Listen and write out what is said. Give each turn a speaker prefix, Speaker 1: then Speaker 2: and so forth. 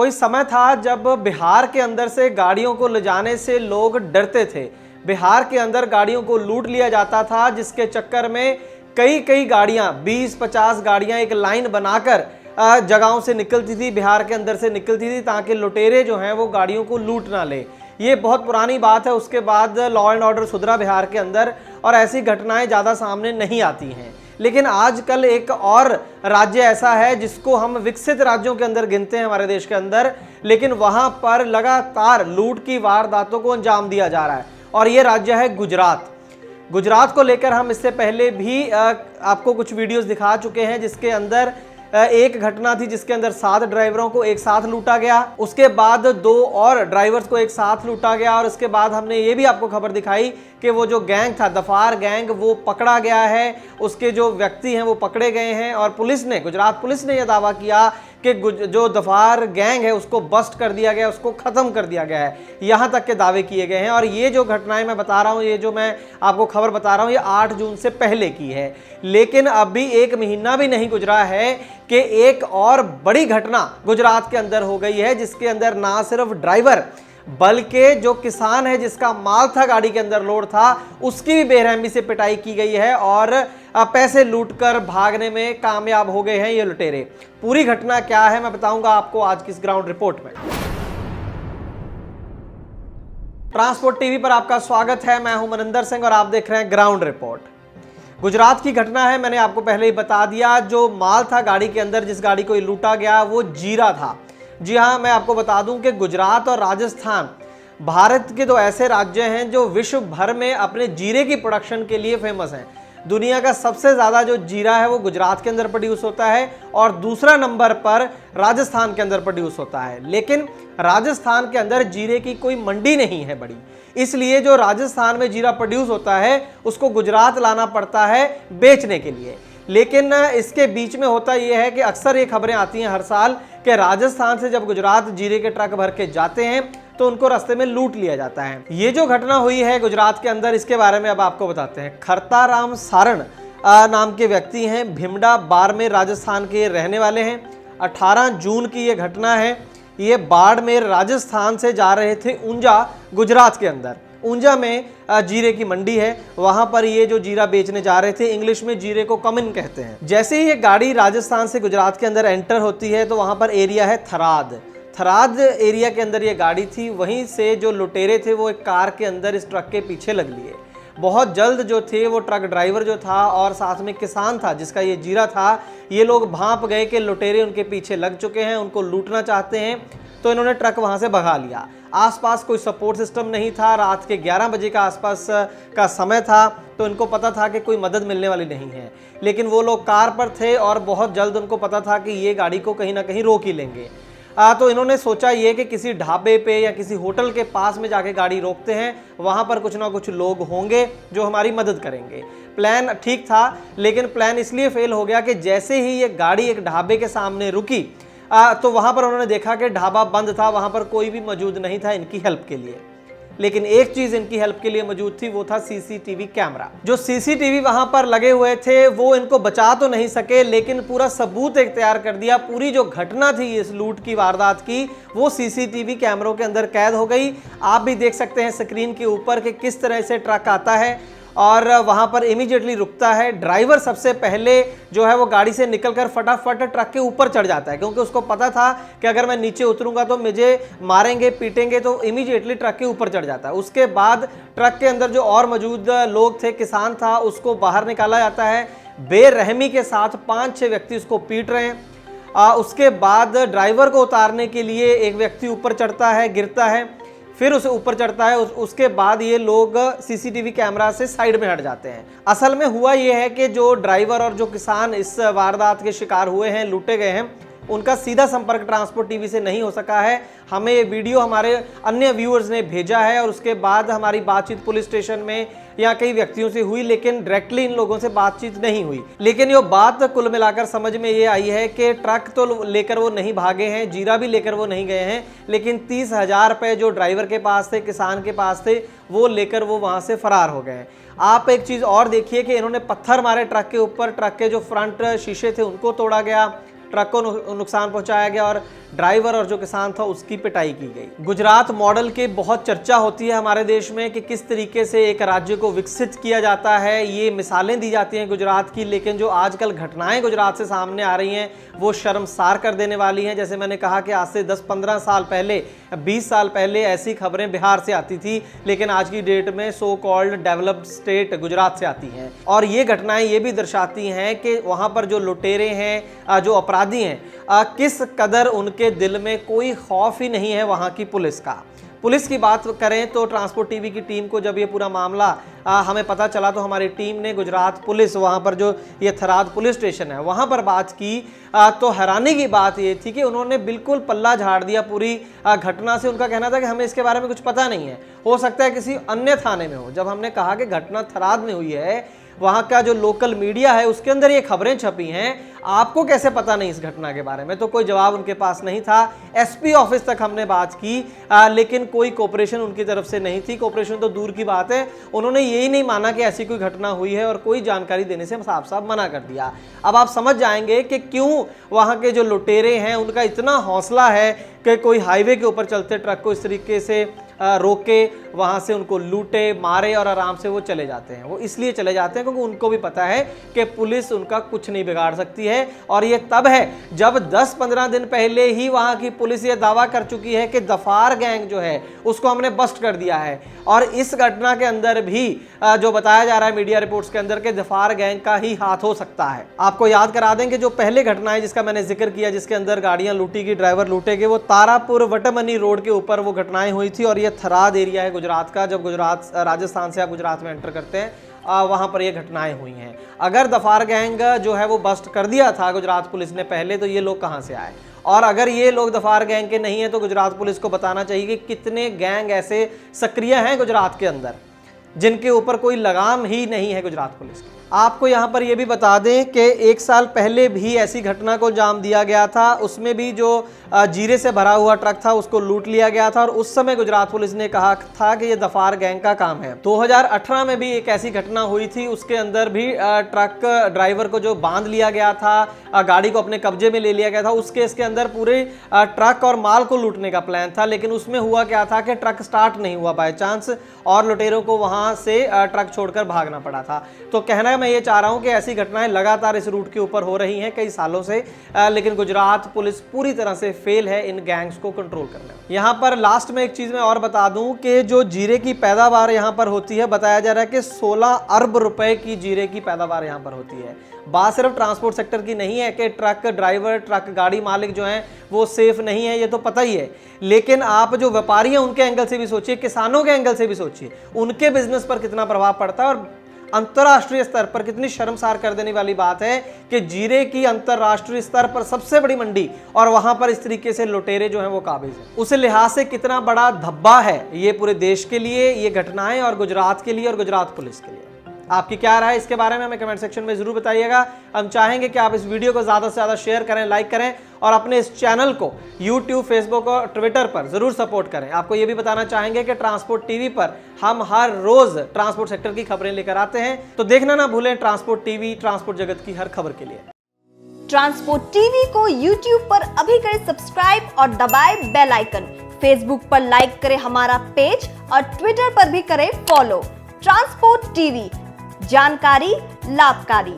Speaker 1: कोई समय था जब बिहार के अंदर से गाड़ियों को ले जाने से लोग डरते थे। बिहार के अंदर गाड़ियों को लूट लिया जाता था, जिसके चक्कर में कई कई गाड़ियां 20-50 गाड़ियां एक लाइन बनाकर जगहों से निकलती थी, बिहार के अंदर से निकलती थी, ताकि लुटेरे जो हैं वो गाड़ियों को लूट ना ले। ये बहुत पुरानी बात है। उसके बाद लॉ एंड ऑर्डर सुधरा बिहार के अंदर और ऐसी घटनाएं ज़्यादा सामने नहीं आती हैं। लेकिन आजकल एक और राज्य ऐसा है जिसको हम विकसित राज्यों के अंदर गिनते हैं हमारे देश के अंदर, लेकिन वहां पर लगातार लूट की वारदातों को अंजाम दिया जा रहा है, और ये राज्य है गुजरात। गुजरात को लेकर हम इससे पहले भी आपको कुछ वीडियोस दिखा चुके हैं, जिसके अंदर एक घटना थी जिसके अंदर 7 ड्राइवरों को एक साथ लूटा गया, उसके बाद 2 और ड्राइवर्स को एक साथ लूटा गया, और उसके बाद हमने ये भी आपको खबर दिखाई कि वो जो गैंग था, दफार गैंग, वो पकड़ा गया है, उसके जो व्यक्ति हैं वो पकड़े गए हैं, और पुलिस ने, गुजरात पुलिस ने यह दावा किया कि जो दफार गैंग है उसको बस्ट कर दिया गया, उसको ख़त्म कर दिया गया है, यहाँ तक के दावे किए गए हैं। और ये जो घटनाएं मैं बता रहा हूँ, ये जो मैं आपको खबर बता रहा हूँ, ये 8 जून से पहले की है। लेकिन अभी 1 महीना भी नहीं गुजरा है कि एक और बड़ी घटना गुजरात के अंदर हो गई है, जिसके अंदर ना सिर्फ ड्राइवर बल्कि जो किसान है जिसका माल था गाड़ी के अंदर लोड था, उसकी भी बेरहमी से पिटाई की गई है और पैसे लूटकर भागने में कामयाब हो गए हैं ये लुटेरे। पूरी घटना क्या है मैं बताऊंगा आपको आज की इस ग्राउंड रिपोर्ट में। ट्रांसपोर्ट टीवी पर आपका स्वागत है। मैं हूं मनिंदर सिंह और आप देख रहे हैं ग्राउंड रिपोर्ट। गुजरात की घटना है, मैंने आपको पहले ही बता दिया। जो माल था गाड़ी के अंदर, जिस गाड़ी को लूटा गया, वो जीरा था। जी हाँ, मैं आपको बता दूं कि गुजरात और राजस्थान भारत के 2 ऐसे राज्य हैं जो विश्व भर में अपने जीरे की प्रोडक्शन के लिए फेमस हैं। दुनिया का सबसे ज़्यादा जो जीरा है वो गुजरात के अंदर प्रोड्यूस होता है, और दूसरा नंबर पर राजस्थान के अंदर प्रोड्यूस होता है। लेकिन राजस्थान के अंदर जीरे की कोई मंडी नहीं है बड़ी, इसलिए जो राजस्थान में जीरा प्रोड्यूस होता है उसको गुजरात लाना पड़ता है बेचने के लिए। लेकिन इसके बीच में होता यह है कि अक्सर ये खबरें आती हैं हर साल कि राजस्थान से जब गुजरात जीरे के ट्रक भर के जाते हैं तो उनको रास्ते में लूट लिया जाता है। ये जो घटना हुई है गुजरात के अंदर, इसके बारे में अब आपको बताते हैं। खरताराम सारण नाम के व्यक्ति हैं, भिमडा बाड़मेर राजस्थान के रहने वाले हैं। 18 जून की ये घटना है। ये बाड़मेर राजस्थान से जा रहे थे ऊंझा गुजरात के अंदर। ऊंझा में जीरे की मंडी है, वहां पर ये जो जीरा बेचने जा रहे थे, इंग्लिश में जीरे को कमिन कहते हैं। जैसे ही ये गाड़ी राजस्थान से गुजरात के अंदर एंटर होती है तो वहां पर एरिया है थराद एरिया के अंदर ये गाड़ी थी। वहीं से जो लुटेरे थे वो एक कार के अंदर इस ट्रक के पीछे लग लिए। बहुत जल्द जो थे वो ट्रक ड्राइवर जो था और साथ में किसान था जिसका ये जीरा था, ये लोग भांप गए कि लुटेरे उनके पीछे लग चुके हैं, उनको लूटना चाहते हैं, तो इन्होंने ट्रक वहां से भगा लिया। आसपास कोई सपोर्ट सिस्टम नहीं था, रात के 11 बजे का आसपास का समय था, तो इनको पता था कि कोई मदद मिलने वाली नहीं है। लेकिन वो लोग कार पर थे और बहुत जल्द उनको पता था कि ये गाड़ी को कहीं ना कहीं रोक ही लेंगे। तो इन्होंने सोचा ये कि किसी ढाबे पे या किसी होटल के पास में जाके गाड़ी रोकते हैं, वहाँ पर कुछ ना कुछ लोग होंगे जो हमारी मदद करेंगे। प्लान ठीक था, लेकिन प्लान इसलिए फेल हो गया कि जैसे ही ये गाड़ी एक ढाबे के सामने रुकी तो वहाँ पर उन्होंने देखा कि ढाबा बंद था, वहाँ पर कोई भी मौजूद नहीं था इनकी हेल्प के लिए। लेकिन एक चीज इनकी हेल्प के लिए मौजूद थी, वो था सीसीटीवी कैमरा। जो सीसीटीवी वहां पर लगे हुए थे वो इनको बचा तो नहीं सके, लेकिन पूरा सबूत एक तैयार कर दिया। पूरी जो घटना थी इस लूट की वारदात की, वो सीसीटीवी कैमरों के अंदर कैद हो गई। आप भी देख सकते हैं स्क्रीन के ऊपर कि किस तरह से ट्रक आता है और वहां पर इमीडिएटली रुकता है। ड्राइवर सबसे पहले जो है वो गाड़ी से निकलकर फटाफट ट्रक के ऊपर चढ़ जाता है, क्योंकि उसको पता था कि अगर मैं नीचे उतरूंगा तो मुझे मारेंगे पीटेंगे, तो इमीडिएटली ट्रक के ऊपर चढ़ जाता है। उसके बाद ट्रक के अंदर जो और मौजूद लोग थे, किसान था, उसको बाहर निकाला जाता है। बेरहमी के साथ 5-6 व्यक्ति उसको पीट रहे हैं। उसके बाद ड्राइवर को उतारने के लिए एक व्यक्ति ऊपर चढ़ता है, गिरता है, फिर उसे ऊपर चढ़ता है। उसके बाद ये लोग सीसीटीवी कैमरा से साइड में हट जाते हैं। असल में हुआ ये है कि जो ड्राइवर और जो किसान इस वारदात के शिकार हुए हैं, लूटे गए हैं, उनका सीधा संपर्क ट्रांसपोर्ट टीवी से नहीं हो सका है। हमें ये वीडियो हमारे अन्य व्यूअर्स ने भेजा है और उसके बाद हमारी बातचीत पुलिस स्टेशन में या कई व्यक्तियों से हुई, लेकिन डायरेक्टली इन लोगों से बातचीत नहीं हुई। लेकिन ये बात कुल मिलाकर समझ में ये आई है कि ट्रक तो लेकर वो नहीं भागे हैं, जीरा भी लेकर वो नहीं गए हैं, लेकिन 30,000 रुपये जो ड्राइवर के पास थे, किसान के पास थे, वो लेकर वो वहाँ से फरार हो गए हैं। आप एक चीज़ और देखिए कि इन्होंने पत्थर मारे ट्रक के ऊपर, ट्रक के जो फ्रंट शीशे थे उनको तोड़ा गया, ट्रक को नुकसान पहुंचाया गया और ड्राइवर और जो किसान था उसकी पिटाई की गई। गुजरात मॉडल की बहुत चर्चा होती है हमारे देश में कि किस तरीके से एक राज्य को विकसित किया जाता है, ये मिसालें दी जाती हैं गुजरात की, लेकिन जो आजकल घटनाएं गुजरात से सामने आ रही हैं वो शर्मसार कर देने वाली हैं। जैसे मैंने कहा कि आज से 10-15 साल पहले, 20 साल पहले ऐसी खबरें बिहार से आती थी, लेकिन आज की डेट में so called developed state Gujarat से आती हैं। और ये घटनाएं ये भी दर्शाती हैं कि वहाँ पर जो लुटेरे हैं, जो अपराधी हैं, किस कदर उनके दिल में कोई खौफ ही नहीं है वहाँ की पुलिस का। पुलिस की बात करें तो ट्रांसपोर्ट टीवी की टीम को जब ये पूरा मामला हमें पता चला तो हमारी टीम ने गुजरात पुलिस, वहाँ पर जो ये थराद पुलिस स्टेशन है वहाँ पर बात की। तो हैरानी की बात ये थी कि उन्होंने बिल्कुल पल्ला झाड़ दिया पूरी घटना से। उनका कहना था कि हमें इसके बारे में कुछ पता नहीं है, हो सकता है किसी अन्य थाने में हो। जब हमने कहा कि घटना थराद में हुई है, वहाँ का जो लोकल मीडिया है उसके अंदर ये खबरें छपी हैं, आपको कैसे पता नहीं इस घटना के बारे में? तो कोई जवाब उनके पास नहीं था। एसपी ऑफिस तक हमने बात की, लेकिन कोई कोऑपरेशन उनकी तरफ से नहीं थी। कोऑपरेशन तो दूर की बात है, उन्होंने यही नहीं माना कि ऐसी कोई घटना हुई है और कोई जानकारी देने से साफ साफ मना कर दिया। अब आप समझ जाएंगे कि क्यों वहाँ के जो लुटेरे हैं उनका इतना हौसला है कि कोई हाईवे के ऊपर चलते ट्रक को इस तरीके से रोके, वहाँ से उनको लूटे, मारे और आराम से वो चले जाते हैं। वो इसलिए चले जाते हैं क्योंकि उनको भी पता है कि पुलिस उनका कुछ नहीं बिगाड़ सकती है। और ये तब है जब 10-15 दिन पहले ही वहाँ की पुलिस ये दावा कर चुकी है कि दफार गैंग जो है उसको हमने बस्ट कर दिया है। और इस घटना के अंदर भी जो बताया जा रहा है मीडिया रिपोर्ट्स के अंदर के दफार गैंग का ही हाथ हो सकता है। आपको याद करा दें कि जो पहले घटना है जिसका मैंने जिक्र किया, जिसके अंदर गाड़ियां लूटी गई, ड्राइवर लूटे गए, वो तारापुर वटमनी रोड के ऊपर वो घटनाएं हुई थी। और ये थराद एरिया है गुजरात का। जब गुजरात, राजस्थान से आप गुजरात में एंटर करते हैं, वहाँ पर ये घटनाएं हुई हैं। अगर दफार गैंग जो है वो बस्ट कर दिया था गुजरात पुलिस ने पहले, तो ये लोग कहाँ से आए? और अगर ये लोग दफार गैंग के नहीं है तो गुजरात पुलिस को बताना चाहिए कि कितने गैंग ऐसे सक्रिय हैं गुजरात के अंदर जिनके ऊपर कोई लगाम ही नहीं है गुजरात पुलिस की। आपको यहाँ पर यह भी बता दें कि 1 साल पहले भी ऐसी घटना को अंजाम दिया गया था। उसमें भी जो जीरे से भरा हुआ ट्रक था उसको लूट लिया गया था और उस समय गुजरात पुलिस ने कहा था कि ये दफार गैंग का काम है। 2018 में भी एक ऐसी घटना हुई थी, उसके अंदर भी ट्रक ड्राइवर को जो बांध लिया गया था, गाड़ी को अपने कब्जे में ले लिया गया था। उस केस के अंदर पूरे ट्रक और माल को लूटने का प्लान था, लेकिन उसमें हुआ क्या था कि ट्रक स्टार्ट नहीं हुआ बाय चांस और लुटेरों को वहां से ट्रक छोड़कर भागना पड़ा था। तो कहना मैं ये चाह रहा हूं कि ऐसी घटनाएं लगातार इस रूट के ऊपर हो रही हैं कई सालों से, लेकिन गुजरात पुलिस पूरी तरह से फेल है इन गैंग्स को कंट्रोल करने में। यहाँ पर लास्ट में एक चीज मैं और बता दूं कि जो जीरे की पैदावार यहाँ पर होती है, बताया जा रहा है कि 16 अरब रुपए की जीरे की पैदावार यहाँ पर होती है। बात सिर्फ ट्रांसपोर्ट सेक्टर की नहीं है कि ट्रक ड्राइवर, ट्रक गाड़ी मालिक जो हैं वो सेफ नहीं है, ये तो पता ही है, लेकिन आप जो व्यापारी हैं उनके एंगल से भी सोचिए, किसानों के एंगल से भी सोचिए, उनके बिजनेस पर कितना प्रभाव पड़ता है। और अंतरराष्ट्रीय स्तर पर कितनी शर्मसार कर देने वाली बात है कि जीरे की अंतरराष्ट्रीय स्तर पर सबसे बड़ी मंडी और वहां पर इस तरीके से लुटेरे जो हैं वो काबिज हैं। उस लिहाज से कितना बड़ा धब्बा है ये पूरे देश के लिए, ये घटनाएं, और गुजरात के लिए और गुजरात पुलिस के लिए। आपकी क्या राय है इसके बारे में हमें कमेंट सेक्शन में जरूर बताइएगा। हम चाहेंगे कि आप इस वीडियो को ज्यादा से ज्यादा शेयर करें, लाइक करें और अपने इस चैनल को YouTube, फेसबुक और ट्विटर पर जरूर सपोर्ट करें। आपको यह भी बताना चाहेंगे कि ट्रांसपोर्ट टीवी पर हम हर रोज ट्रांसपोर्ट सेक्टर की खबरें लेकर आते हैं, तो देखना ना भूलें ट्रांसपोर्ट टीवी, ट्रांसपोर्ट जगत की हर खबर के लिए।
Speaker 2: ट्रांसपोर्ट टीवी को YouTube पर अभी करें सब्सक्राइब और दबाएं बेल आइकन। फेसबुक पर लाइक करें हमारा पेज और ट्विटर पर भी करें फॉलो। ट्रांसपोर्ट टीवी, जानकारी लाभकारी।